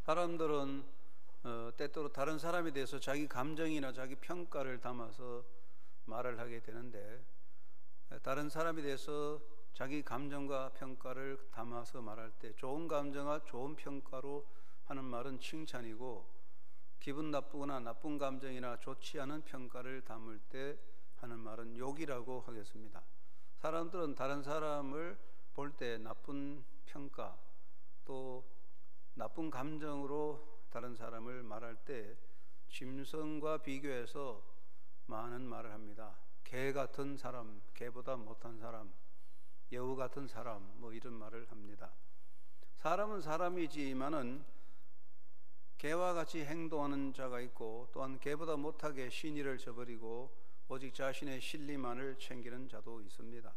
사람들은 때때로 다른 사람에 대해서 자기 감정이나 자기 평가를 담아서 말을 하게 되는데, 다른 사람에 대해서 자기 감정과 평가를 담아서 말할 때 좋은 감정과 좋은 평가로 하는 말은 칭찬이고, 기분 나쁘거나 나쁜 감정이나 좋지 않은 평가를 담을 때 하는 말은 욕이라고 하겠습니다. 사람들은 다른 사람을 볼 때 나쁜 평가 또 나쁜 감정으로 다른 사람을 말할 때 짐승과 비교해서 많은 말을 합니다. 개 같은 사람, 개보다 못한 사람, 여우 같은 사람, 뭐 이런 말을 합니다. 사람은 사람이지만은 개와 같이 행동하는 자가 있고, 또한 개보다 못하게 신의를 저버리고 오직 자신의 신리만을 챙기는 자도 있습니다.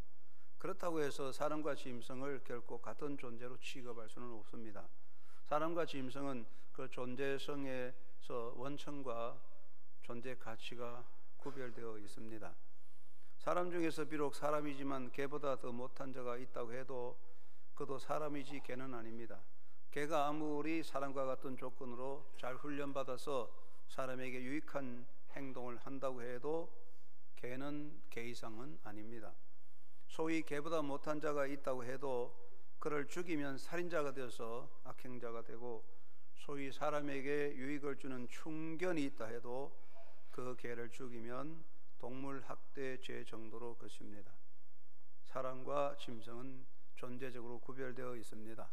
그렇다고 해서 사람과 짐승을 결코 같은 존재로 취급할 수는 없습니다. 사람과 짐승은 그 존재성에서 원천과 존재 가치가 구별되어 있습니다. 사람 중에서 비록 사람이지만 개보다 더 못한 자가 있다고 해도 그도 사람이지 개는 아닙니다. 개가 아무리 사람과 같은 조건으로 잘 훈련받아서 사람에게 유익한 행동을 한다고 해도 개는 개 이상은 아닙니다. 소위 개보다 못한 자가 있다고 해도 그를 죽이면 살인자가 되어서 악행자가 되고, 소위 사람에게 유익을 주는 충견이 있다 해도 그 개를 죽이면 동물 학대죄 정도로 그칩니다. 사람과 짐승은 존재적으로 구별되어 있습니다.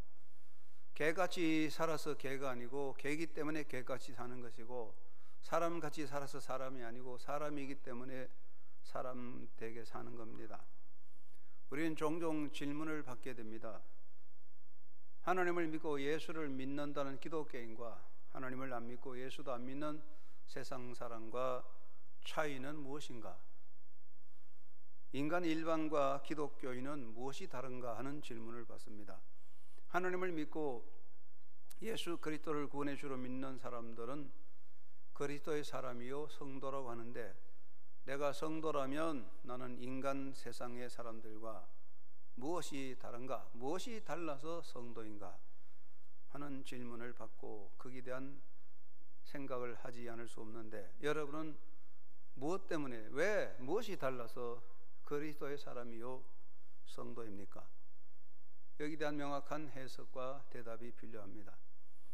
개같이 살아서 개가 아니고 개이기 때문에 개같이 사는 것이고, 사람같이 살아서 사람이 아니고 사람이기 때문에 사람 되게 사는 겁니다. 우리는 종종 질문을 받게 됩니다. 하나님을 믿고 예수를 믿는다는 기독교인과 하나님을 안 믿고 예수도 안 믿는 세상 사람과 차이는 무엇인가? 인간 일반과 기독교인은 무엇이 다른가 하는 질문을 받습니다. 하나님을 믿고 예수 그리스도를 구원의 주로 믿는 사람들은 그리스도의 사람이요 성도라고 하는데, 내가 성도라면 나는 인간 세상의 사람들과 무엇이 다른가? 무엇이 달라서 성도인가? 하는 질문을 받고 거기에 대한 생각을 하지 않을 수 없는데, 여러분은 무엇 때문에, 왜, 무엇이 달라서 그리스도의 사람이요 성도입니까? 여기에 대한 명확한 해석과 대답이 필요합니다.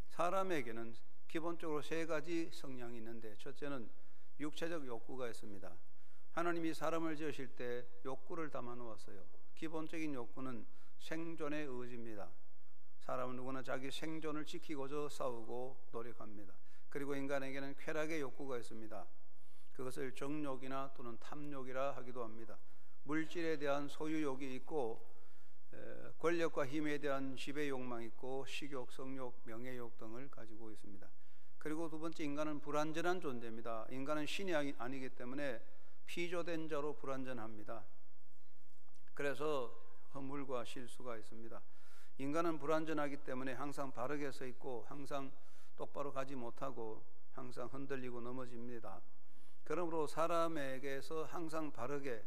사람에게는 기본적으로 세 가지 성향이 있는데, 첫째는 육체적 욕구가 있습니다. 하나님이 사람을 지으실 때 욕구를 담아 놓았어요. 기본적인 욕구는 생존의 의지입니다. 사람은 누구나 자기 생존을 지키고자 싸우고 노력합니다. 그리고 인간에게는 쾌락의 욕구가 있습니다. 그것을 정욕이나 또는 탐욕이라 하기도 합니다. 물질에 대한 소유욕이 있고, 권력과 힘에 대한 지배 욕망이 있고, 식욕, 성욕, 명예욕 등을 가지고 있습니다. 그리고 두 번째, 인간은 불완전한 존재입니다. 인간은 신이 아니기 때문에 피조된 자로 불완전합니다. 그래서 허물과 실수가 있습니다. 인간은 불완전하기 때문에 항상 바르게 서 있고, 항상 똑바로 가지 못하고, 항상 흔들리고 넘어집니다. 그러므로 사람에게서 항상 바르게,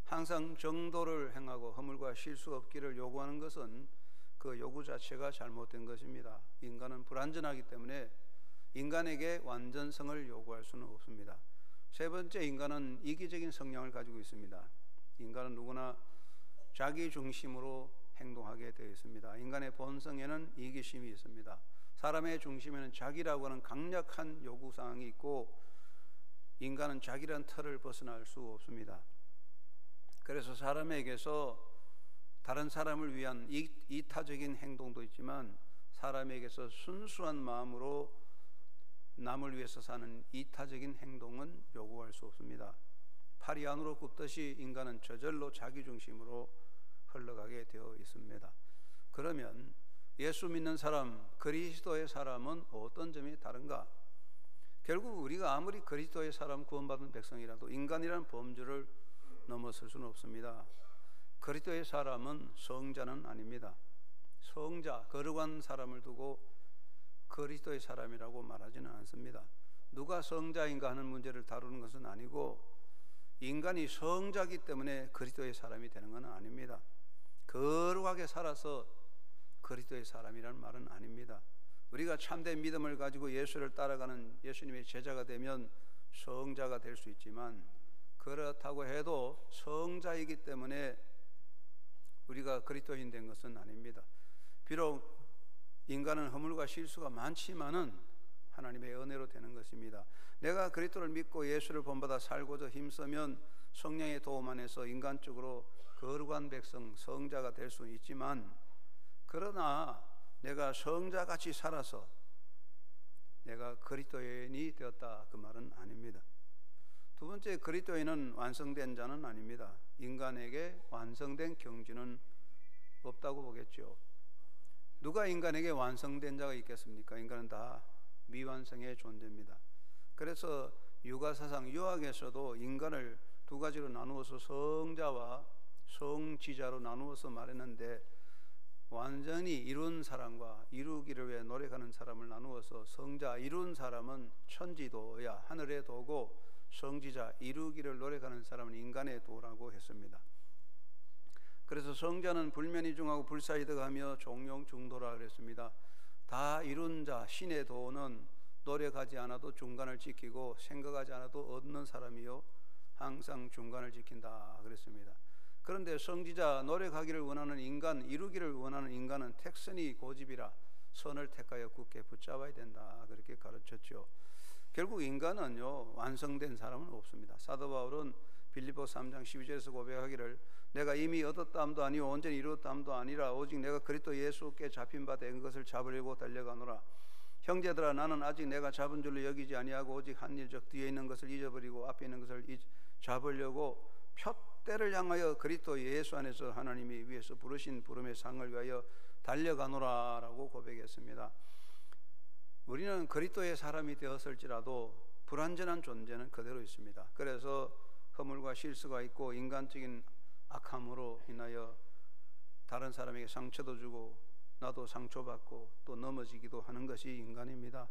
항상 정도를 행하고 허물과 실수 없기를 요구하는 것은 그 요구 자체가 잘못된 것입니다. 인간은 불완전하기 때문에 인간에게 완전성을 요구할 수는 없습니다. 세 번째, 인간은 이기적인 성향을 가지고 있습니다. 인간은 누구나 자기 중심으로 행동하게 되어 있습니다. 인간의 본성에는 이기심이 있습니다. 사람의 중심에는 자기라고 하는 강력한 요구사항이 있고, 인간은 자기란 틀을 벗어날 수 없습니다. 그래서 사람에게서 다른 사람을 위한 이타적인 행동도 있지만, 사람에게서 순수한 마음으로 남을 위해서 사는 이타적인 행동은 요구할 수 없습니다. 팔이 안으로 굽듯이 인간은 저절로 자기 중심으로 흘러가게 되어 있습니다. 그러면 예수 믿는 사람, 그리스도의 사람은 어떤 점이 다른가? 결국 우리가 아무리 그리스도의 사람, 구원받은 백성이라도 인간이라는 범주를 넘어설 수는 없습니다. 그리스도의 사람은 성자는 아닙니다. 성자, 거룩한 사람을 두고 그리스도의 사람이라고 말하지는 않습니다. 누가 성자인가 하는 문제를 다루는 것은 아니고, 인간이 성자이기 때문에 그리스도의 사람이 되는 건 아닙니다. 거룩하게 살아서 그리스도의 사람이라는 말은 아닙니다. 우리가 참된 믿음을 가지고 예수를 따라가는 예수님의 제자가 되면 성자가 될 수 있지만, 그렇다고 해도 성자이기 때문에 우리가 그리스도인 된 것은 아닙니다. 비록 인간은 허물과 실수가 많지만은 하나님의 은혜로 되는 것입니다. 내가 그리스도를 믿고 예수를 본받아 살고자 힘쓰면 성령의 도움 안에서 인간적으로 거룩한 백성, 성자가 될 수 있지만, 그러나 내가 성자같이 살아서 내가 그리스도인이 되었다, 그 말은 아닙니다. 두 번째, 그리스도인은 완성된 자는 아닙니다. 인간에게 완성된 경지는 없다고 보겠죠. 누가 인간에게 완성된 자가 있겠습니까? 인간은 다 미완성의 존재입니다. 그래서 유가사상 유학에서도 인간을 두 가지로 나누어서 성자와 성지자로 나누어서 말했는데, 완전히 이룬 사람과 이루기를 위해 노력하는 사람을 나누어서 성자, 이룬 사람은 천지도야, 하늘의 도고, 성지자, 이루기를 노력하는 사람은 인간의 도라고 했습니다. 그래서 성자는 불면이 중하고 불사이득하며 종용중도라 그랬습니다. 다 이룬 자, 신의 도는 노력하지 않아도 중간을 지키고 생각하지 않아도 얻는 사람이요 항상 중간을 지킨다 그랬습니다. 그런데 성지자, 노력하기를 원하는 인간, 이루기를 원하는 인간은 택선이 고집이라 선을 택하여 굳게 붙잡아야 된다, 그렇게 가르쳤죠. 결국 인간은요, 완성된 사람은 없습니다. 사도 바울은 빌립보 3장 12절에서 고백하기를, 내가 이미 얻었다함도 아니요 온전히 이루었다함도 아니라 오직 내가 그리스도 예수께 잡힌 바 된 것을 잡으려고 달려가노라. 형제들아, 나는 아직 내가 잡은 줄로 여기지 아니하고 오직 한 일, 즉 뒤에 있는 것을 잊어버리고 앞에 있는 것을 잡으려고 표대를 향하여 그리스도 예수 안에서 하나님이 위에서 부르신 부름의 상을 위하여 달려가노라 라고 고백했습니다. 우리는 그리스도의 사람이 되었을지라도 불완전한 존재는 그대로 있습니다. 그래서 허물과 실수가 있고 인간적인 악함으로 인하여 다른 사람에게 상처도 주고 나도 상처받고 또 넘어지기도 하는 것이 인간입니다.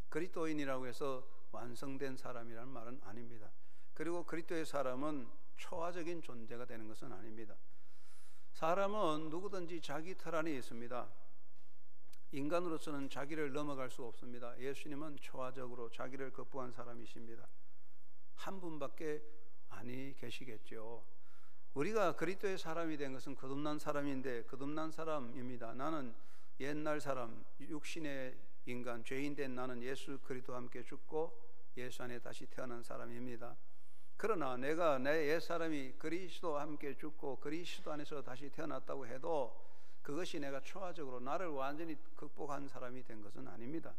그리스도인이라고 해서 완성된 사람이라는 말은 아닙니다. 그리고 그리스도의 사람은 초화적인 존재가 되는 것은 아닙니다. 사람은 누구든지 자기 틀 안에 있습니다. 인간으로서는 자기를 넘어갈 수 없습니다. 예수님은 초화적으로 자기를 극복한 사람이십니다. 한 분밖에 아니 계시겠죠. 우리가 그리스도의 사람이 된 것은 거듭난 사람인데 거듭난 사람입니다. 나는 옛날 사람, 육신의 인간, 죄인 된 나는 예수 그리스도와 함께 죽고 예수 안에 다시 태어난 사람입니다. 그러나 내가 내 옛사람이 그리스도와 함께 죽고 그리스도 안에서 다시 태어났다고 해도 그것이 내가 초화적으로 나를 완전히 극복한 사람이 된 것은 아닙니다.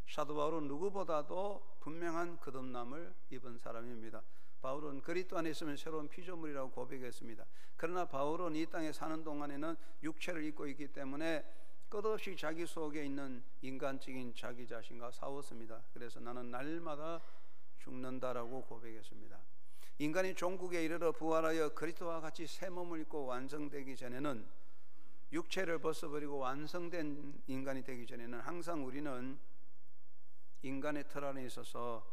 사도 바울은 누구보다도 분명한 거듭남을 입은 사람입니다. 바울은 그리스도 안에 있으면 새로운 피조물이라고 고백했습니다. 그러나 바울은 이 땅에 사는 동안에는 육체를 입고 있기 때문에 끝없이 자기 속에 있는 인간적인 자기 자신과 싸웠습니다. 그래서 나는 날마다 죽는다라고 고백했습니다. 인간이 종국에 이르러 부활하여 그리스도와 같이 새 몸을 입고 완성되기 전에는, 육체를 벗어버리고 완성된 인간이 되기 전에는 항상 우리는 인간의 틀 안에 있어서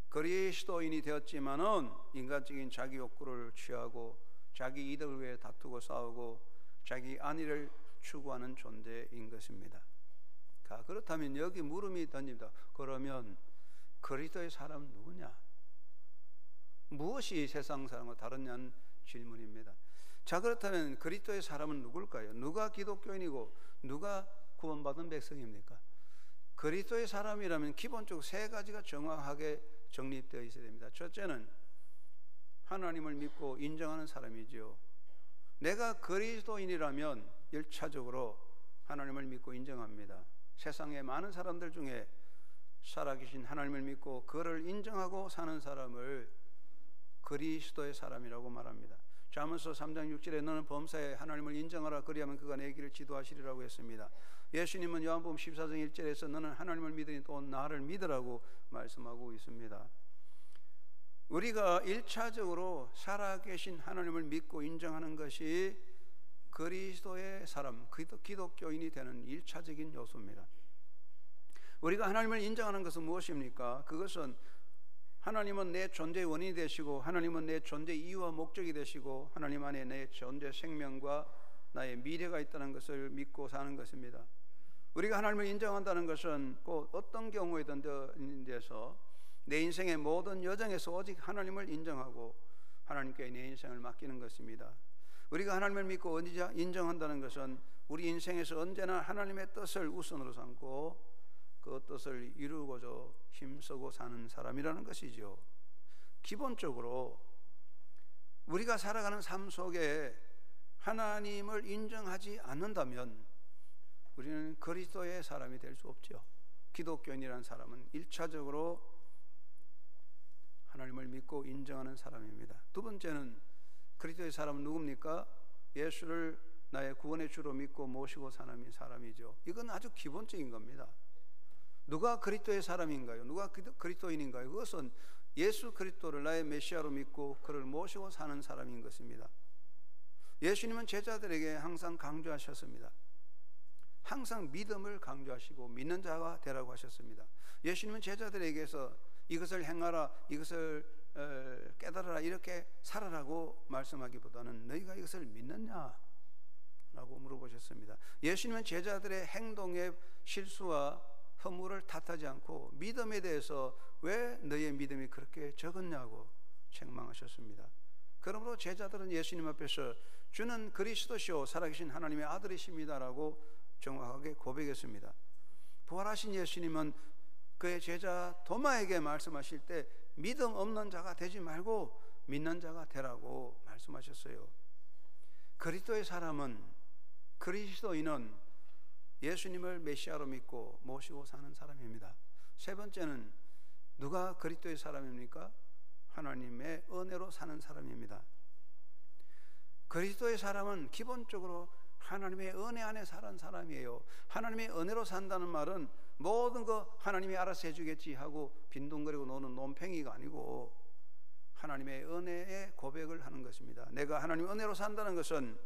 그리스도인이 되었지만은 인간적인 자기 욕구를 취하고 자기 이득을 위해 다투고 싸우고 자기 안위를 추구하는 존재인 것입니다. 그렇다면 여기 물음이 던집니다. 그러면 그리스도의 사람은 누구냐? 무엇이 세상 사람과 다르냐는 질문입니다. 자, 그렇다면 그리스도의 사람은 누굴까요? 누가 기독교인이고 누가 구원받은 백성입니까? 그리스도의 사람이라면 기본적으로 세 가지가 정확하게 정립되어 있어야 됩니다. 첫째는 하나님을 믿고 인정하는 사람이지요. 내가 그리스도인이라면 1차적으로 하나님을 믿고 인정합니다. 세상의 많은 사람들 중에 살아계신 하나님을 믿고 그를 인정하고 사는 사람을 그리스도의 사람이라고 말합니다. 잠언서 3장 6절에 너는 범사에 하나님을 인정하라, 그리하면 그가 내 길을 지도하시리라고 했습니다. 예수님은 요한복음 14장 1절에서 너는 하나님을 믿으니 또 나를 믿으라고 말씀하고 있습니다. 우리가 1차적으로 살아계신 하나님을 믿고 인정하는 것이 그리스도의 사람, 기독교인이 되는 1차적인 요소입니다. 우리가 하나님을 인정하는 것은 무엇입니까? 그것은 하나님은 내 존재의 원인이 되시고 하나님은 내 존재의 이유와 목적이 되시고 하나님 안에 내 존재 생명과 나의 미래가 있다는 것을 믿고 사는 것입니다. 우리가 하나님을 인정한다는 것은 꼭 어떤 경우에든 데서 내 인생의 모든 여정에서 오직 하나님을 인정하고 하나님께 내 인생을 맡기는 것입니다. 우리가 하나님을 믿고 인정한다는 것은 우리 인생에서 언제나 하나님의 뜻을 우선으로 삼고 그 뜻을 이루고자 힘쓰고 사는 사람이라는 것이죠. 기본적으로 우리가 살아가는 삶 속에 하나님을 인정하지 않는다면 우리는 그리스도의 사람이 될 수 없죠. 기독교인이라는 사람은 1차적으로 하나님을 믿고 인정하는 사람입니다. 두 번째는 그리스도의 사람은 누굽니까? 예수를 나의 구원의 주로 믿고 모시고 사는 사람이죠. 이건 아주 기본적인 겁니다. 누가 그리스도의 사람인가요? 누가 그리스도인인가요? 그것은 예수 그리스도를 나의 메시아로 믿고 그를 모시고 사는 사람인 것입니다. 예수님은 제자들에게 항상 강조하셨습니다. 항상 믿음을 강조하시고 믿는 자가 되라고 하셨습니다. 예수님은 제자들에게서 이것을 행하라, 이것을 깨달아라, 이렇게 살아라고 말씀하기보다는 너희가 이것을 믿느냐? 라고 물어보셨습니다. 예수님은 제자들의 행동의 실수와 허물을 탓하지 않고 믿음에 대해서 왜 너희의 믿음이 그렇게 적었냐고 책망하셨습니다. 그러므로 제자들은 예수님 앞에서 주는 그리스도시요 살아계신 하나님의 아들이십니다라고 정확하게 고백했습니다. 부활하신 예수님은 그의 제자 도마에게 말씀하실 때 믿음 없는 자가 되지 말고 믿는 자가 되라고 말씀하셨어요. 그리스도의 사람은, 그리스도인은 예수님을 메시아로 믿고 모시고 사는 사람입니다. 세 번째는 누가 그리스도의 사람입니까? 하나님의 은혜로 사는 사람입니다. 그리스도의 사람은 기본적으로 하나님의 은혜 안에 사는 사람이에요. 하나님의 은혜로 산다는 말은 모든 거 하나님이 알아서 해주겠지 하고 빈둥거리고 노는 논팽이가 아니고 하나님의 은혜의 고백을 하는 것입니다. 내가 하나님의 은혜로 산다는 것은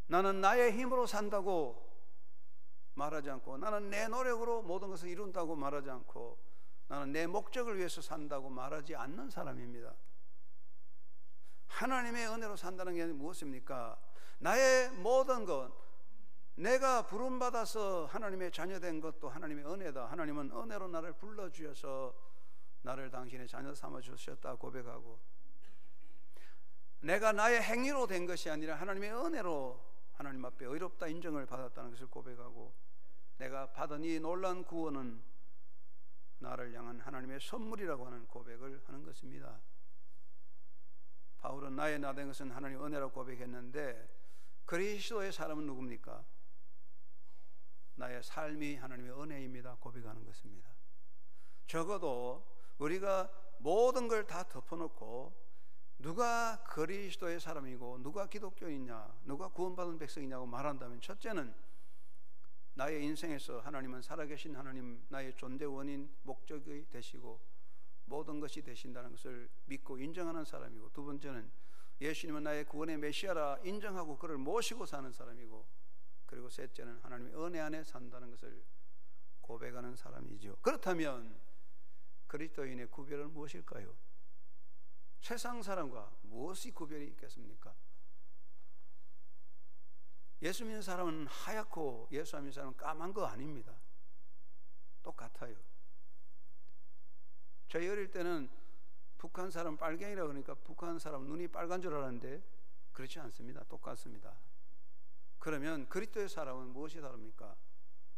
나는 나의 힘으로 산다고 말하지 않고, 나는 내 노력으로 모든 것을 이룬다고 말하지 않고, 나는 내 목적을 위해서 산다고 말하지 않는 사람입니다. 하나님의 은혜로 산다는 게 무엇입니까? 나의 모든 것, 내가 부름받아서 하나님의 자녀된 것도 하나님의 은혜다. 하나님은 은혜로 나를 불러주셔서 나를 당신의 자녀 삼아주셨다 고백하고, 내가 나의 행위로 된 것이 아니라 하나님의 은혜로 하나님 앞에 의롭다 인정을 받았다는 것을 고백하고, 내가 받은 이 놀라운 구원은 나를 향한 하나님의 선물이라고 하는 고백을 하는 것입니다. 바울은 나의 나 된 것은 하나님의 은혜라고 고백했는데, 그리스도의 사람은 누굽니까? 나의 삶이 하나님의 은혜입니다 고백하는 것입니다. 적어도 우리가 모든 걸 다 덮어놓고 누가 그리스도의 사람이고 누가 기독교인이냐, 누가 구원받은 백성이냐고 말한다면, 첫째는 나의 인생에서 하나님은 살아계신 하나님, 나의 존재 원인 목적이 되시고 모든 것이 되신다는 것을 믿고 인정하는 사람이고, 두 번째는 예수님은 나의 구원의 메시아라 인정하고 그를 모시고 사는 사람이고, 그리고 셋째는 하나님의 은혜 안에 산다는 것을 고백하는 사람이죠. 그렇다면 그리스도인의 구별은 무엇일까요? 세상 사람과 무엇이 구별이 있겠습니까? 예수 믿는 사람은 하얗고 예수 안 믿는 사람은 까만 거 아닙니다. 똑같아요. 저희 어릴 때는 북한 사람 빨갱이라고 그러니까 북한 사람 눈이 빨간 줄 알았는데 그렇지 않습니다. 똑같습니다. 그러면 그리스도의 사람은 무엇이 다릅니까?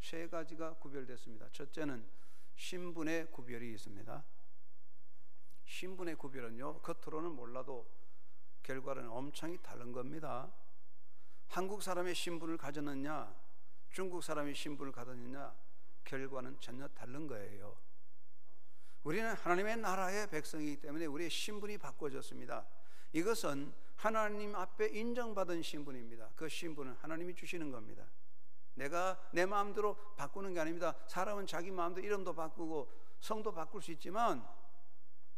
세 가지가 구별됐습니다. 첫째는 신분의 구별이 있습니다. 신분의 구별은요, 겉으로는 몰라도 결과는 엄청이 다른 겁니다. 한국 사람의 신분을 가졌느냐, 중국 사람의 신분을 가졌느냐, 결과는 전혀 다른 거예요. 우리는 하나님의 나라의 백성이기 때문에 우리의 신분이 바꿔졌습니다. 이것은 하나님 앞에 인정받은 신분입니다. 그 신분은 하나님이 주시는 겁니다. 내가 내 마음대로 바꾸는 게 아닙니다. 사람은 자기 마음대로 이름도 바꾸고 성도 바꿀 수 있지만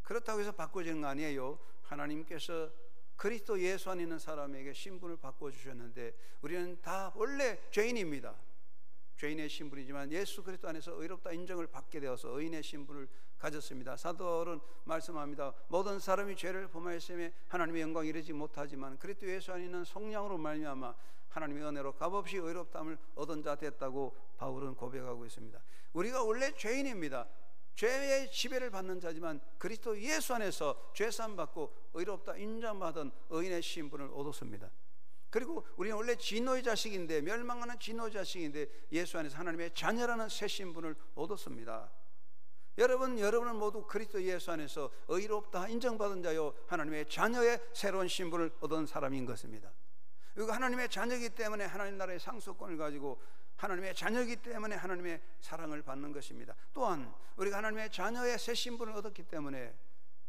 그렇다고 해서 바꿔지는 거 아니에요. 하나님께서 그리스도 예수 안에 있는 사람에게 신분을 바꿔주셨는데 우리는 다 원래 죄인입니다. 죄인의 신분이지만 예수 그리스도 안에서 의롭다 인정을 받게 되어서 의인의 신분을 가졌습니다. 사도는 말씀합니다. 모든 사람이 죄를 범하였음에 하나님의 영광에 이르지 못하지만 그리스도 예수 안에 있는 성령으로 말미암아 하나님의 은혜로 값없이 의롭다함을 얻은 자 됐다고 바울은 고백하고 있습니다. 우리가 원래 죄인입니다. 죄의 지배를 받는 자지만 그리스도 예수 안에서 죄사함 받고 의롭다 인정받은 의인의 신분을 얻었습니다. 그리고 우리는 원래 진노의 자식인데, 멸망하는 진노의 자식인데 예수 안에서 하나님의 자녀라는 새 신분을 얻었습니다. 여러분은 모두 그리스도 예수 안에서 의롭다 인정받은 자요 하나님의 자녀의 새로운 신분을 얻은 사람인 것입니다. 그리고 하나님의 자녀이기 때문에 하나님 나라의 상속권을 가지고 하나님의 자녀이기 때문에 하나님의 사랑을 받는 것입니다. 또한 우리가 하나님의 자녀의 새 신분을 얻었기 때문에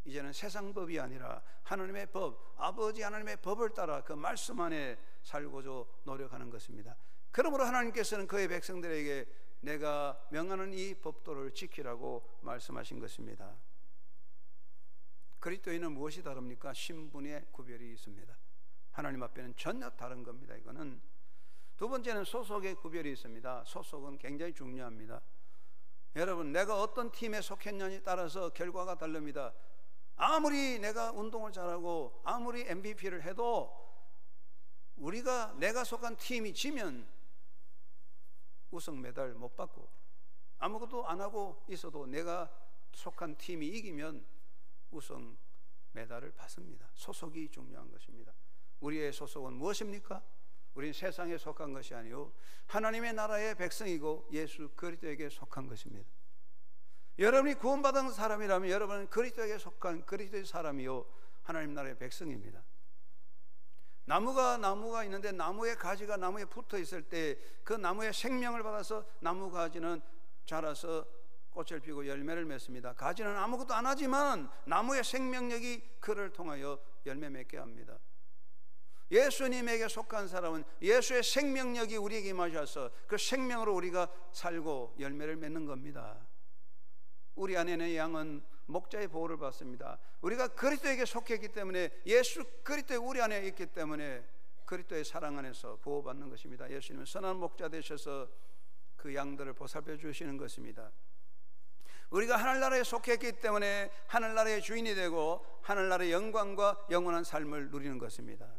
이제는 세상 법이 아니라 하나님의 법, 아버지 하나님의 법을 따라 그 말씀 안에 살고자 노력하는 것입니다. 그러므로 하나님께서는 그의 백성들에게 내가 명하는 이 법도를 지키라고 말씀하신 것입니다. 그리스도인은 무엇이 다릅니까? 신분의 구별이 있습니다. 하나님 앞에는 전혀 다른 겁니다. 이거는. 두 번째는 소속의 구별이 있습니다. 소속은 굉장히 중요합니다. 여러분, 내가 어떤 팀에 속했냐에 따라서 결과가 다릅니다. 아무리 내가 운동을 잘하고 아무리 MVP를 해도 내가 속한 팀이 지면 우승 메달 못 받고, 아무것도 안 하고 있어도 내가 속한 팀이 이기면 우승 메달을 받습니다. 소속이 중요한 것입니다. 우리의 소속은 무엇입니까? 우리는 세상에 속한 것이 아니요 하나님의 나라의 백성이고 예수 그리스도에게 속한 것입니다. 여러분이 구원받은 사람이라면 여러분은 그리스도에게 속한 그리스도의 사람이요 하나님 나라의 백성입니다. 나무가 있는데 나무의 가지가 나무에 붙어 있을 때 그 나무의 생명을 받아서 나무 가지는 자라서 꽃을 피우고 열매를 맺습니다. 가지는 아무것도 안 하지만 나무의 생명력이 그를 통하여 열매 맺게 합니다. 예수님에게 속한 사람은 예수의 생명력이 우리에게 임하셔서 그 생명으로 우리가 살고 열매를 맺는 겁니다. 우리 안에는 양은 목자의 보호를 받습니다. 우리가 그리스도에게 속했기 때문에, 예수 그리스도의 우리 안에 있기 때문에 그리스도의 사랑 안에서 보호받는 것입니다. 예수님은 선한 목자 되셔서 그 양들을 보살펴 주시는 것입니다. 우리가 하늘나라에 속했기 때문에 하늘나라의 주인이 되고 하늘나라의 영광과 영원한 삶을 누리는 것입니다.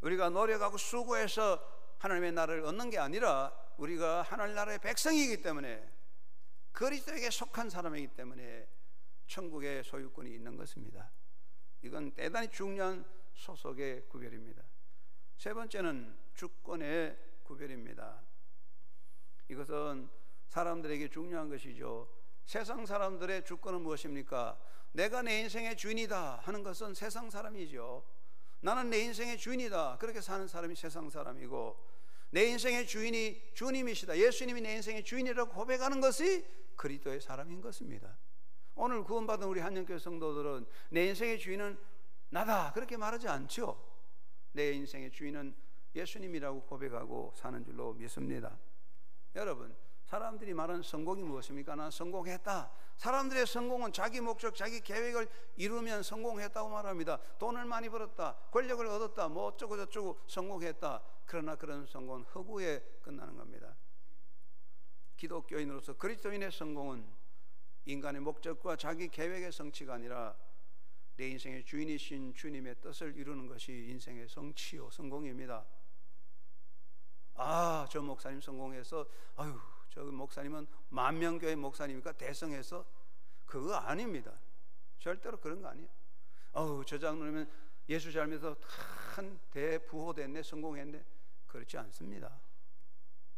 우리가 노력하고 수고해서 하나님의 나라를 얻는 게 아니라 우리가 하늘나라의 백성이기 때문에, 그리스도에게 속한 사람이기 때문에 천국의 소유권이 있는 것입니다. 이건 대단히 중요한 소속의 구별입니다. 세 번째는 주권의 구별입니다. 이것은 사람들에게 중요한 것이죠. 세상 사람들의 주권은 무엇입니까? 내가 내 인생의 주인이다 하는 것은 세상 사람이죠. 나는 내 인생의 주인이다, 그렇게 사는 사람이 세상 사람이고, 내 인생의 주인이 주님이시다, 예수님이 내 인생의 주인이라고 고백하는 것이 그리스도의 사람인 것입니다. 오늘 구원받은 우리 한영교회 성도들은 내 인생의 주인은 나다 그렇게 말하지 않죠. 내 인생의 주인은 예수님이라고 고백하고 사는 줄로 믿습니다. 여러분, 사람들이 말하는 성공이 무엇입니까? 난 성공했다. 사람들의 성공은 자기 목적, 자기 계획을 이루면 성공했다고 말합니다. 돈을 많이 벌었다, 권력을 얻었다, 뭐 어쩌고 저쩌고 성공했다. 그러나 그런 성공은 허구에 끝나는 겁니다. 기독교인으로서 그리스도인의 성공은 인간의 목적과 자기 계획의 성취가 아니라 내 인생의 주인이신 주님의 뜻을 이루는 것이 인생의 성취요 성공입니다. 저 목사님 성공해서, 저 목사님은 만명교회 목사님이니까 대성해서, 그거 아닙니다. 절대로 그런 거 아니에요. 저 장로님은 예수 잘 믿어서 한 대부호 됐네, 성공했네. 그렇지 않습니다.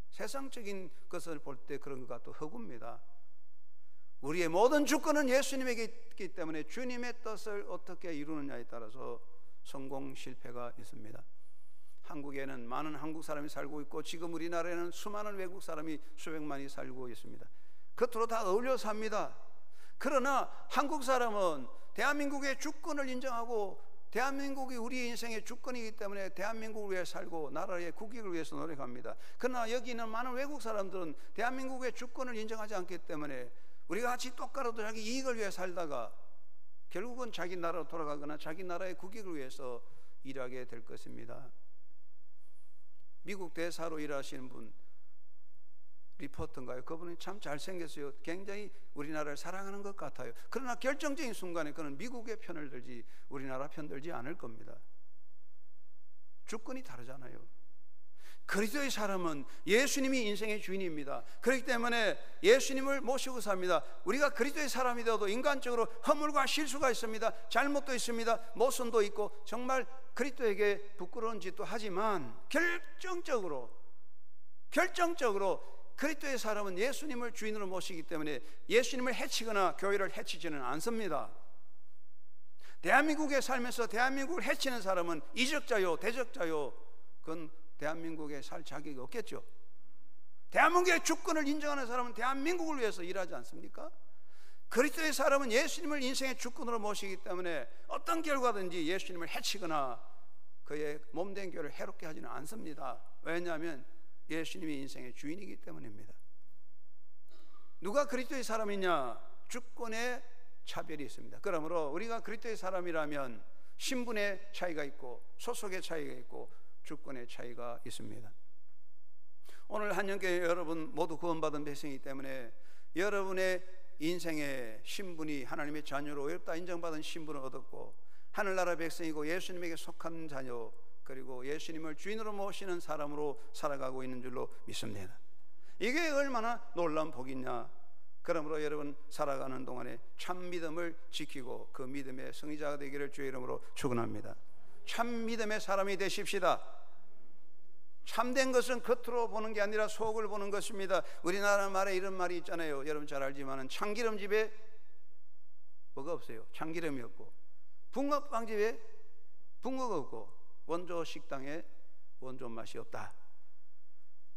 세상적인 것을 볼 때 그런 것과 또 허구입니다. 우리의 모든 주권은 예수님에게 있기 때문에 주님의 뜻을 어떻게 이루느냐에 따라서 성공 실패가 있습니다. 한국에는 많은 한국 사람이 살고 있고, 지금 우리나라에는 수많은 외국 사람이 수백만이 살고 있습니다. 겉으로 다 어울려 삽니다. 그러나 한국 사람은 대한민국의 주권을 인정하고, 대한민국이 우리 인생의 주권이기 때문에 대한민국을 위해 살고 나라의 국익을 위해서 노력합니다. 그러나 여기 있는 많은 외국 사람들은 대한민국의 주권을 인정하지 않기 때문에 우리가 같이 똑바로도 자기 이익을 위해 살다가 결국은 자기 나라로 돌아가거나 자기 나라의 국익을 위해서 일하게 될 것입니다. 미국 대사로 일하시는 분, 리포터인가요? 그분이 참 잘생겼어요. 굉장히 우리나라를 사랑하는 것 같아요. 그러나 결정적인 순간에 그는 미국의 편을 들지 우리나라 편 들지 않을 겁니다. 주권이 다르잖아요. 그리스도의 사람은 예수님이 인생의 주인입니다. 그렇기 때문에 예수님을 모시고 삽니다. 우리가 그리스도의 사람이 되어도 인간적으로 허물과 실수가 있습니다. 잘못도 있습니다. 모순도 있고 정말 그리스도에게 부끄러운 짓도 하지만 결정적으로 그리스도의 사람은 예수님을 주인으로 모시기 때문에 예수님을 해치거나 교회를 해치지는 않습니다. 대한민국에 살면서 대한민국을 해치는 사람은 이적자요 대적자요, 그건 대한민국에 살 자격이 없겠죠. 대한민국의 주권을 인정하는 사람은 대한민국을 위해서 일하지 않습니까? 그리스도의 사람은 예수님을 인생의 주권으로 모시기 때문에 어떤 결과든지 예수님을 해치거나 그의 몸된 교회를 해롭게 하지는 않습니다. 왜냐하면 예수님이 인생의 주인이기 때문입니다. 누가 그리스도의 사람이냐? 주권의 차별이 있습니다. 그러므로 우리가 그리스도의 사람이라면 신분의 차이가 있고 소속의 차이가 있고 주권의 차이가 있습니다. 오늘 한영교회 여러분 모두 구원받은 백성이기 때문에 여러분의 인생의 신분이 하나님의 자녀로 어렵다 인정받은 신분을 얻었고 하늘나라 백성이고 예수님에게 속한 자녀, 그리고 예수님을 주인으로 모시는 사람으로 살아가고 있는 줄로 믿습니다. 이게 얼마나 놀라운 복이냐. 그러므로 여러분 살아가는 동안에 참 믿음을 지키고 그 믿음의 승리자가 되기를 주의 이름으로 축원합니다. 참 믿음의 사람이 되십시다. 참된 것은 겉으로 보는 게 아니라 속을 보는 것입니다. 우리나라 말에 이런 말이 있잖아요. 여러분 잘 알지만 참기름집에 뭐가 없어요? 참기름이 없고, 붕어빵집에 붕어가 없고, 원조 식당에 원조 맛이 없다.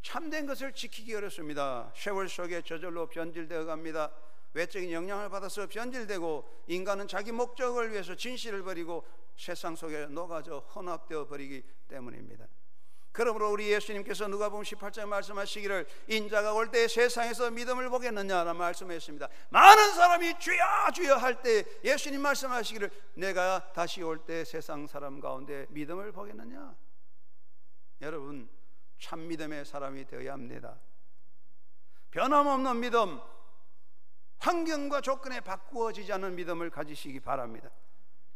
참된 것을 지키기 어렵습니다. 세월 속에 저절로 변질되어 갑니다. 외적인 영향을 받아서 변질되고 인간은 자기 목적을 위해서 진실을 버리고 세상 속에 녹아져 혼합되어 버리기 때문입니다. 그러므로 우리 예수님께서 누가복음 18장에 말씀하시기를 인자가 올 때 세상에서 믿음을 보겠느냐라는 말씀했습니다. 많은 사람이 주여 주여 할 때 예수님 말씀하시기를 내가 다시 올 때 세상 사람 가운데 믿음을 보겠느냐. 여러분 참 믿음의 사람이 되어야 합니다. 변함없는 믿음, 환경과 조건에 바꾸어지지 않는 믿음을 가지시기 바랍니다.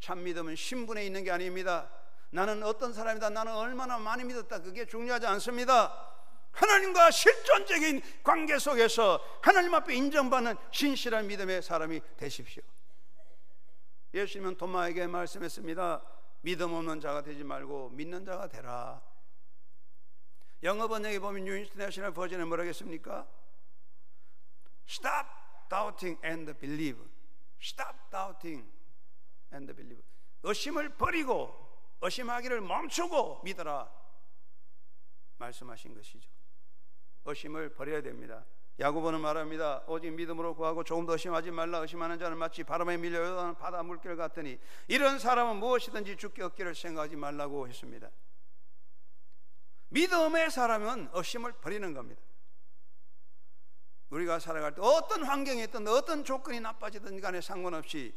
참 믿음은 신분에 있는 게 아닙니다. 나는 어떤 사람이다, 나는 얼마나 많이 믿었다, 그게 중요하지 않습니다. 하나님과 실존적인 관계 속에서 하나님 앞에 인정받는 신실한 믿음의 사람이 되십시오. 예수님은 도마에게 말씀했습니다. 믿음 없는 자가 되지 말고 믿는 자가 되라. 영어 번역에 보면 뉴 인터내셔널 버전에 뭐라고 했습니까? Stop doubting and believe. Stop doubting and believe. 의심을 버리고 의심하기를 멈추고 믿어라 말씀하신 것이죠. 의심을 버려야 됩니다. 야고보는 말합니다. 오직 믿음으로 구하고 조금도 의심하지 말라. 의심하는 자는 마치 바람에 밀려 바다 물결 같으니 이런 사람은 무엇이든지 주께 얻기를 생각하지 말라고 했습니다. 믿음의 사람은 의심을 버리는 겁니다. 우리가 살아갈 때 어떤 환경이 있든 어떤 조건이 나빠지든 간에 상관없이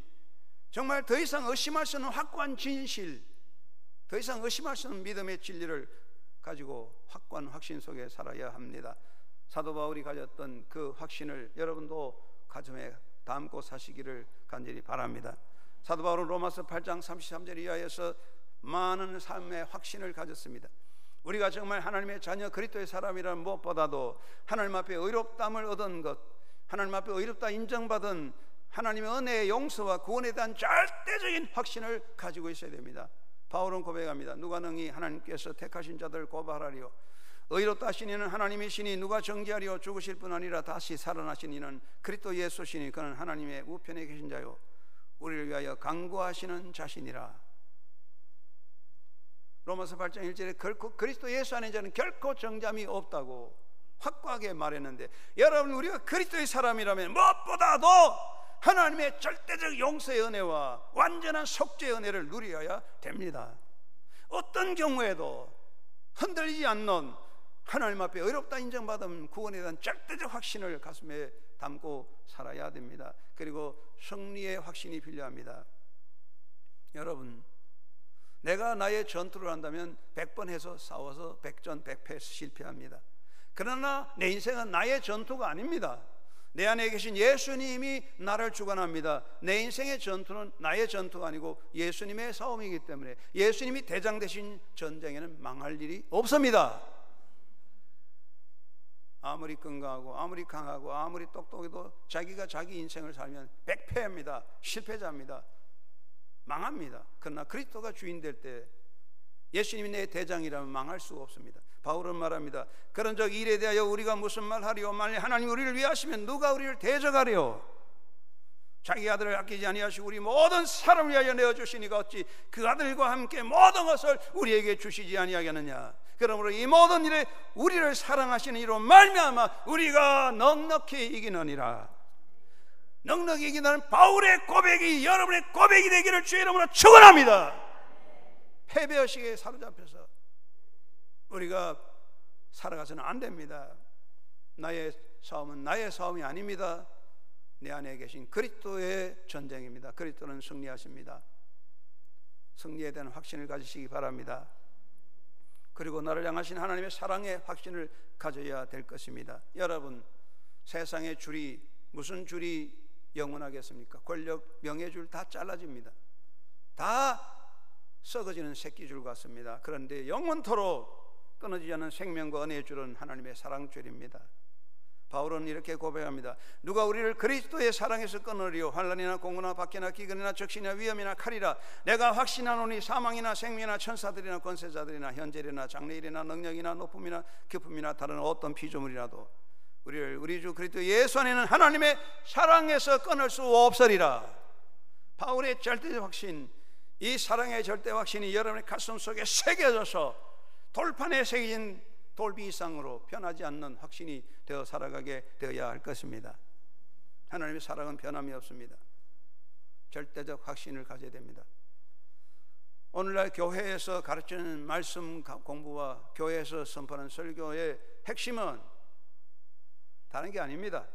정말 더 이상 의심할 수 없는 확고한 진실, 더 이상 의심할 수 없는 믿음의 진리를 가지고 확고한 확신 속에 살아야 합니다. 사도 바울이 가졌던 그 확신을 여러분도 가슴에 담고 사시기를 간절히 바랍니다. 사도 바울은 로마서 8장 33절 이하에서 많은 삶의 확신을 가졌습니다. 우리가 정말 하나님의 자녀 그리스도의 사람이라는 무엇보다도 하나님 앞에 의롭다함을 얻은 것, 하나님 앞에 의롭다 인정받은 하나님의 은혜의 용서와 구원에 대한 절대적인 확신을 가지고 있어야 됩니다. 바울은 고백합니다. 누가 능히 하나님께서 택하신 자들을 고발하리요. 의롭다 하신 이는 하나님이시니 누가 정죄하리요. 죽으실 뿐 아니라 다시 살아나신 이는 그리스도 예수시니 그는 하나님의 우편에 계신 자요 우리를 위하여 간구하시는 자신이라. 로마서 8장 1절에 결코 그리스도 예수 안에 자는 결코 정잠이 없다고 확고하게 말했는데, 여러분 우리가 그리스도의 사람이라면 무엇보다도 하나님의 절대적 용서의 은혜와 완전한 속죄의 은혜를 누려야 됩니다. 어떤 경우에도 흔들리지 않는 하나님 앞에 의롭다 인정받은 구원에 대한 절대적 확신을 가슴에 담고 살아야 됩니다. 그리고 승리의 확신이 필요합니다. 여러분, 내가 나의 전투를 한다면 100번 해서 싸워서 100전 100패 실패합니다. 그러나 내 인생은 나의 전투가 아닙니다. 내 안에 계신 예수님이 나를 주관합니다. 내 인생의 전투는 나의 전투가 아니고 예수님의 싸움이기 때문에 예수님이 대장 되신 전쟁에는 망할 일이 없습니다. 아무리 건강하고 아무리 강하고 아무리 똑똑해도 자기가 자기 인생을 살면 백패입니다. 실패자입니다. 망합니다. 그러나 그리스도가 주인 될 때 예수님이 내 대장이라면 망할 수가 없습니다. 바울은 말합니다. 그런 적 일에 대하여 우리가 무슨 말하리요? 만일 하나님 우리를 위하시면 누가 우리를 대적하리요? 자기 아들을 아끼지 아니하시고 우리 모든 사람을 위하여 내어주시니가 어찌 그 아들과 함께 모든 것을 우리에게 주시지 아니하겠느냐. 그러므로 이 모든 일에 우리를 사랑하시는 이로 말미암아 우리가 넉넉히 이기느니라. 넉넉히 이기는 바울의 고백이 여러분의 고백이 되기를 주의 이름으로 축원합니다. 패배의식에 사로잡혀서 우리가 살아가서는 안 됩니다. 나의 싸움은 나의 싸움이 아닙니다. 내 안에 계신 그리스도의 전쟁입니다. 그리스도는 승리하십니다. 승리에 대한 확신을 가지시기 바랍니다. 그리고 나를 향하신 하나님의 사랑의 확신을 가져야 될 것입니다. 여러분, 세상의 줄이 무슨 줄이 영원하겠습니까? 권력, 명예줄 다 잘라집니다. 다 썩어지는 새끼줄 같습니다. 그런데 영원토록 끊어지지 않는 생명과 은혜의 줄은 하나님의 사랑줄입니다. 바울은 이렇게 고백합니다. 누가 우리를 그리스도의 사랑에서 끊으리요? 환난이나 공고나 박해나 기근이나 적신이나 위험이나 칼이라. 내가 확신하노니 사망이나 생명이나 천사들이나 권세자들이나 현재일이나 장래일이나 능력이나 높음이나 깊음이나 다른 어떤 피조물이라도 우리를 우리 주 그리스도 예수 안에는 하나님의 사랑에서 끊을 수 없으리라. 바울의 절대적 확신, 이 사랑의 절대 확신이 여러분의 가슴 속에 새겨져서 돌판에 새겨진 돌비 이상으로 변하지 않는 확신이 되어 살아가게 되어야 할 것입니다. 하나님의 사랑은 변함이 없습니다. 절대적 확신을 가져야 됩니다. 오늘날 교회에서 가르치는 말씀 공부와 교회에서 선포하는 설교의 핵심은 다른 게 아닙니다.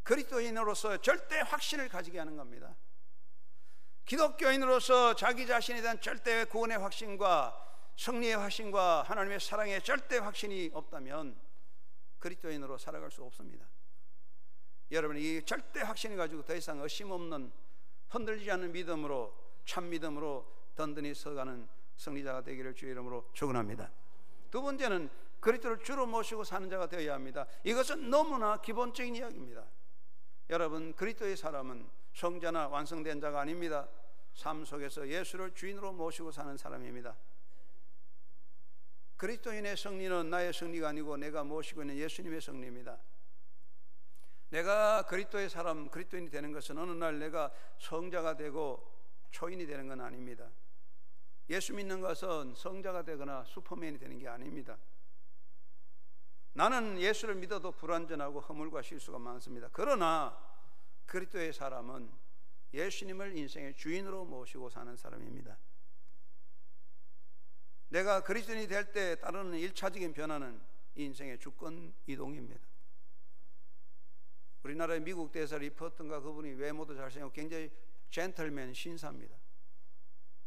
그리스도인으로서 절대 확신을 가지게 하는 겁니다. 기독교인으로서 자기 자신에 대한 절대 구원의 확신과 승리의 확신과 하나님의 사랑의 절대 확신이 없다면 그리스도인으로 살아갈 수 없습니다. 여러분이 이 절대 확신을 가지고 더 이상 의심 없는 흔들리지 않는 믿음으로 참 믿음으로 든든히 서가는 승리자가 되기를 주의 이름으로 축원합니다. 두 번째는 그리스도를 주로 모시고 사는 자가 되어야 합니다. 이것은 너무나 기본적인 이야기입니다. 여러분, 그리스도의 사람은 성자나 완성된 자가 아닙니다. 삶 속에서 예수를 주인으로 모시고 사는 사람입니다. 그리스도인의 승리는 나의 승리가 아니고 내가 모시고 있는 예수님의 승리입니다. 내가 그리스도의 사람, 그리스도인이 되는 것은 어느 날 내가 성자가 되고 초인이 되는 건 아닙니다. 예수 믿는 것은 성자가 되거나 슈퍼맨이 되는 게 아닙니다. 나는 예수를 믿어도 불완전하고 허물과 실수가 많습니다. 그러나 그리스도의 사람은 예수님을 인생의 주인으로 모시고 사는 사람입니다. 내가 그리스도인이 될 때 따르는 1차적인 변화는 인생의 주권 이동입니다. 우리나라의 미국 대사 리포트인가 그분이 외모도 잘생기고 굉장히 젠틀맨 신사입니다.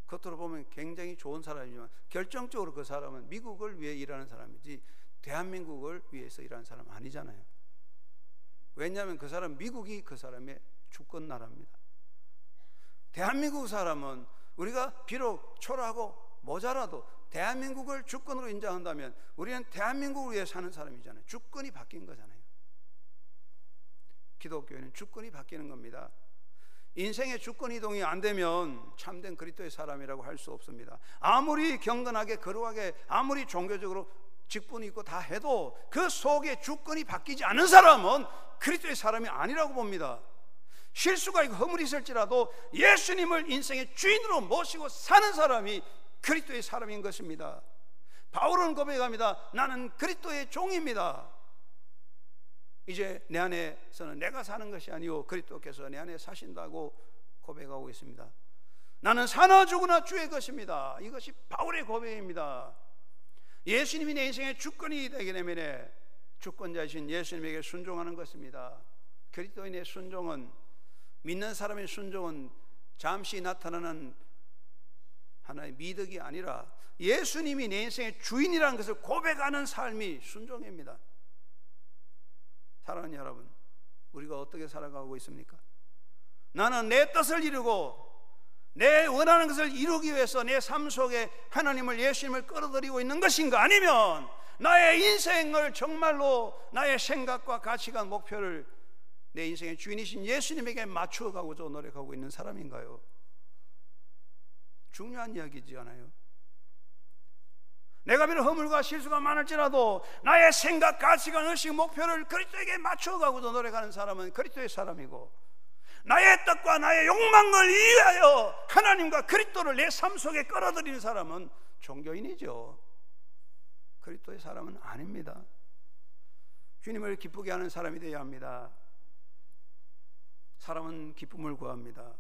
겉으로 보면 굉장히 좋은 사람이지만 결정적으로 그 사람은 미국을 위해 일하는 사람이지 대한민국을 위해서 일하는 사람은 아니잖아요. 왜냐하면 그 사람 미국이 그 사람의 주권 나라입니다. 대한민국 사람은 우리가 비록 초라하고 모자라도 대한민국을 주권으로 인정한다면 우리는 대한민국을 위해 사는 사람이잖아요. 주권이 바뀐 거잖아요. 기독교회는 주권이 바뀌는 겁니다. 인생의 주권 이동이 안 되면 참된 그리스도의 사람이라고 할 수 없습니다. 아무리 경건하게 거룩하게 아무리 종교적으로 직분이 있고 다 해도 그 속에 주권이 바뀌지 않은 사람은 그리스도의 사람이 아니라고 봅니다. 실수가 있고 허물이 있을지라도 예수님을 인생의 주인으로 모시고 사는 사람이 그리스도의 사람인 것입니다. 바울은 고백합니다. 나는 그리스도의 종입니다. 이제 내 안에서는 내가 사는 것이 아니오 그리스도께서 내 안에 사신다고 고백하고 있습니다. 나는 사나 죽으나 주의 것입니다. 이것이 바울의 고백입니다. 예수님이 내 인생의 주권이 되기 때문에 주권자이신 예수님에게 순종하는 것입니다. 그리스도인의 순종은, 믿는 사람의 순종은 잠시 나타나는 하나의 미덕이 아니라 예수님이 내 인생의 주인이라는 것을 고백하는 삶이 순종입니다. 사랑하는 여러분, 우리가 어떻게 살아가고 있습니까? 나는 내 뜻을 이루고 내 원하는 것을 이루기 위해서 내 삶 속에 하나님을, 예수님을 끌어들이고 있는 것인가? 아니면 나의 인생을 정말로 나의 생각과 가치관, 목표를 내 인생의 주인이신 예수님에게 맞추어 가고자 노력하고 있는 사람인가요? 중요한 이야기지 않아요? 내가 비록 허물과 실수가 많을지라도 나의 생각, 가치관, 의식, 목표를 그리스도에게 맞추어 가고자 노력하는 사람은 그리스도의 사람이고, 나의 뜻과 나의 욕망을 이해하여 하나님과 그리스도를 내 삶 속에 끌어들이는 사람은 종교인이죠. 그리스도의 사람은 아닙니다. 주님을 기쁘게 하는 사람이 되어야 합니다. 사람은 기쁨을 구합니다.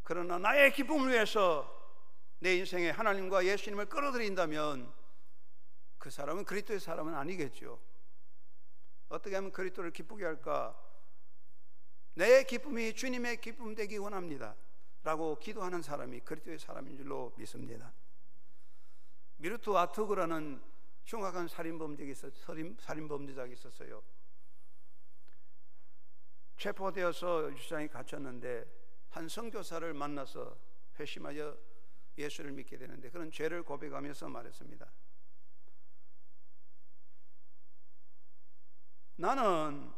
그러나 나의 기쁨을 위해서 내 인생에 하나님과 예수님을 끌어들인다면 그 사람은 그리스도의 사람은 아니겠죠. 어떻게 하면 그리스도를 기쁘게 할까? 내 기쁨이 주님의 기쁨 되기 원합니다 라고 기도하는 사람이 그리스도의 사람인 줄로 믿습니다. 미르투 아투그라는 흉악한 살인범죄자가 있었어요. 체포되어서 유치장에 갇혔는데 한 선교사를 만나서 회심하여 예수를 믿게 되는데, 그런 죄를 고백하면서 말했습니다. 나는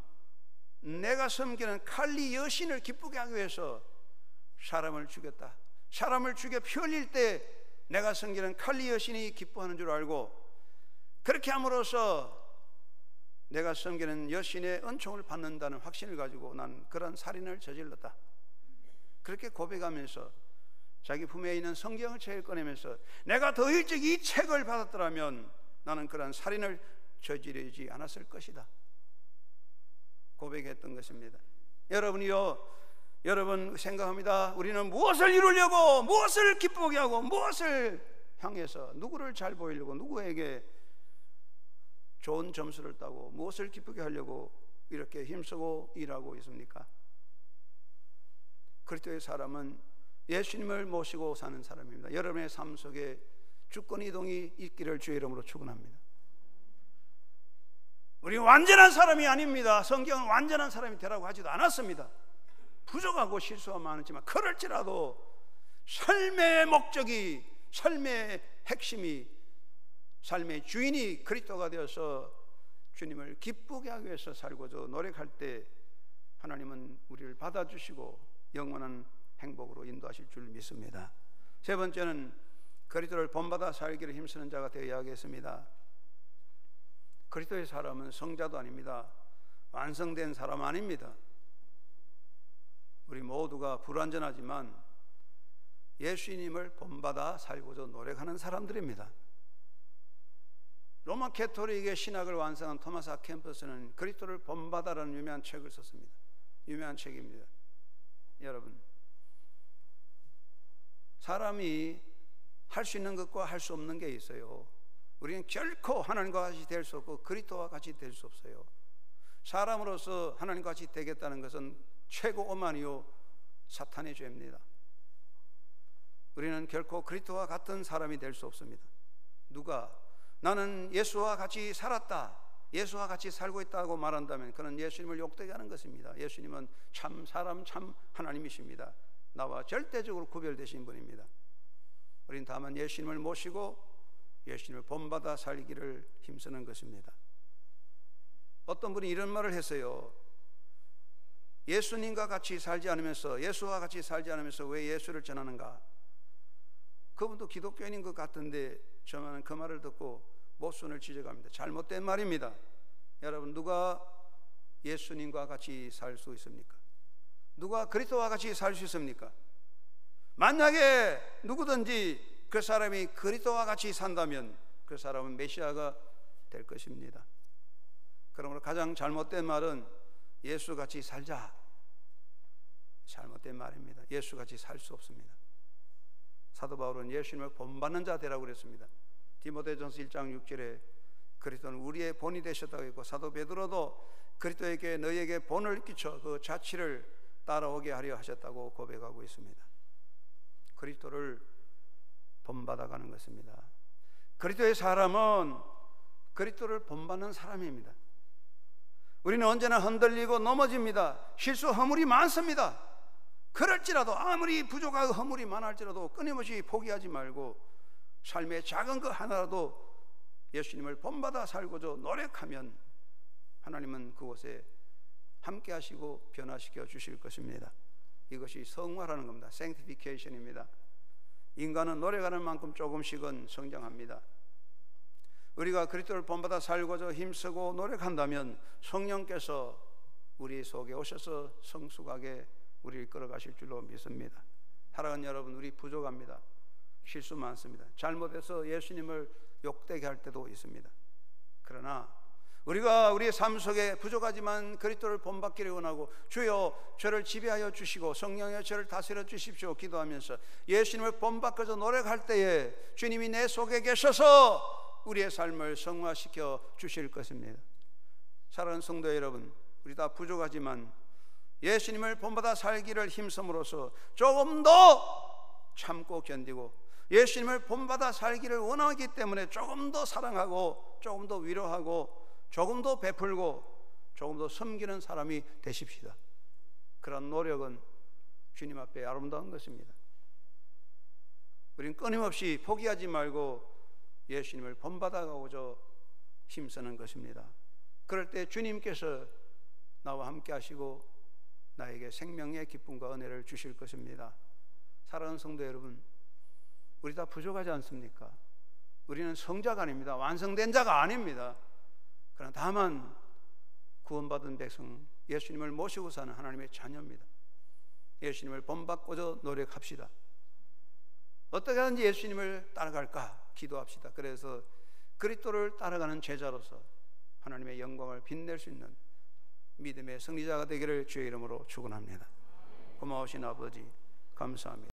내가 섬기는 칼리 여신을 기쁘게 하기 위해서 사람을 죽였다. 사람을 죽여 피 흘릴 때 내가 섬기는 칼리 여신이 기뻐하는 줄 알고, 그렇게 함으로써 내가 섬기는 여신의 은총을 받는다는 확신을 가지고 난 그런 살인을 저질렀다. 그렇게 고백하면서 자기 품에 있는 성경을 책을 꺼내면서 내가 더 일찍 이 책을 받았더라면 나는 그런 살인을 저지르지 않았을 것이다 고백했던 것입니다. 여러분 생각합니다. 우리는 무엇을 이루려고, 무엇을 기쁘게 하고, 무엇을 향해서, 누구를 잘 보이려고, 누구에게 좋은 점수를 따고, 무엇을 기쁘게 하려고 이렇게 힘쓰고 일하고 있습니까? 그리스도의 사람은 예수님을 모시고 사는 사람입니다. 여러분의 삶 속에 주권 이동이 있기를 주의 이름으로 축원합니다. 우리는 완전한 사람이 아닙니다. 성경은 완전한 사람이 되라고 하지도 않았습니다. 부족하고 실수가 많았지만, 그럴지라도 삶의 목적이, 삶의 핵심이, 삶의 주인이 그리스도가 되어서 주님을 기쁘게 하기 위해서 살고자 노력할 때 하나님은 우리를 받아주시고 영원한 행복으로 인도하실 줄 믿습니다. 세 번째는 그리스도를 본받아 살기를 힘쓰는 자가 되어야 하겠습니다. 그리스도의 사람은 성자도 아닙니다. 완성된 사람 아닙니다. 우리 모두가 불완전하지만 예수님을 본받아 살고자 노력하는 사람들입니다. 로마 캐토릭의 신학을 완성한 토마스 아 캠퍼스는 그리스도를 본받아라는 유명한 책을 썼습니다. 유명한 책입니다. 여러분, 사람이 할 수 있는 것과 할 수 없는 게 있어요. 우리는 결코 하나님과 같이 될 수 없고 그리스도와 같이 될 수 없어요. 사람으로서 하나님과 같이 되겠다는 것은 최고 오만이요 사탄의 죄입니다. 우리는 결코 그리스도와 같은 사람이 될 수 없습니다. 누가 나는 예수와 같이 살았다, 예수와 같이 살고 있다고 말한다면 그는 예수님을 욕되게 하는 것입니다. 예수님은 참 사람, 참 하나님이십니다. 나와 절대적으로 구별되신 분입니다. 우리는 다만 예수님을 모시고 예수님을 본받아 살기를 힘쓰는 것입니다. 어떤 분이 이런 말을 했어요. 예수님과 같이 살지 않으면서, 예수와 같이 살지 않으면서 왜 예수를 전하는가? 그분도 기독교인인 것 같은데 저는 그 말을 듣고 모순을 지적합니다. 잘못된 말입니다. 여러분, 누가 예수님과 같이 살 수 있습니까? 누가 그리스도와 같이 살 수 있습니까? 만약에 누구든지 그 사람이 그리스도와 같이 산다면 그 사람은 메시아가 될 것입니다. 그러므로 가장 잘못된 말은 예수같이 살자. 잘못된 말입니다. 예수같이 살 수 없습니다. 사도 바울은 예수님을 본받는 자 되라고 그랬습니다. 디모데전서 1장 6절에 그리스도는 우리의 본이 되셨다고 했고, 사도 베드로도 그리스도에게 너희에게 본을 끼쳐 그 자취를 따라오게 하려 하셨다고 고백하고 있습니다. 그리스도를 본받아가는 것입니다. 그리스도의 사람은 그리스도를 본받는 사람입니다. 우리는 언제나 흔들리고 넘어집니다. 실수 허물이 많습니다. 그럴지라도 아무리 부족하고 허물이 많을지라도 끊임없이 포기하지 말고 삶의 작은 것 하나라도 예수님을 본받아 살고자 노력하면 하나님은 그곳에 함께 하시고 변화시켜 주실 것입니다. 이것이 성화라는 겁니다. sanctification입니다. 인간은 노력하는 만큼 조금씩은 성장합니다. 우리가 그리스도를 본받아 살고자 힘쓰고 노력한다면 성령께서 우리 속에 오셔서 성숙하게 우리를 끌어가실 줄로 믿습니다. 사랑하는 여러분, 우리 부족합니다. 실수 많습니다. 잘못해서 예수님을 욕되게 할 때도 있습니다. 그러나 우리가 우리의 삶 속에 부족하지만 그리스도를 본받기를 원하고 주여 저를 지배하여 주시고 성령여 저를 다스려 주십시오 기도하면서 예수님을 본받고자 노력할 때에 주님이 내 속에 계셔서 우리의 삶을 성화시켜 주실 것입니다. 사랑하는 성도 여러분, 우리 다 부족하지만 예수님을 본받아 살기를 힘쓰므로써 조금 더 참고 견디고 예수님을 본받아 살기를 원하기 때문에 조금 더 사랑하고 조금 더 위로하고 조금 더 베풀고 조금 더 섬기는 사람이 되십시다. 그런 노력은 주님 앞에 아름다운 것입니다. 우리는 끊임없이 포기하지 말고 예수님을 본받아가고자 힘쓰는 것입니다. 그럴 때 주님께서 나와 함께 하시고 나에게 생명의 기쁨과 은혜를 주실 것입니다. 사랑하는 성도 여러분, 우리 다 부족하지 않습니까? 우리는 성자가 아닙니다. 완성된 자가 아닙니다. 그러나 다만 구원받은 백성, 예수님을 모시고 사는 하나님의 자녀입니다. 예수님을 본받고자 노력합시다. 어떻게 하든지 예수님을 따라갈까 기도합시다. 그래서 그리스도를 따라가는 제자로서 하나님의 영광을 빛낼 수 있는 믿음의 승리자가 되기를 주의 이름으로 축원합니다. 고마우신 아버지 감사합니다.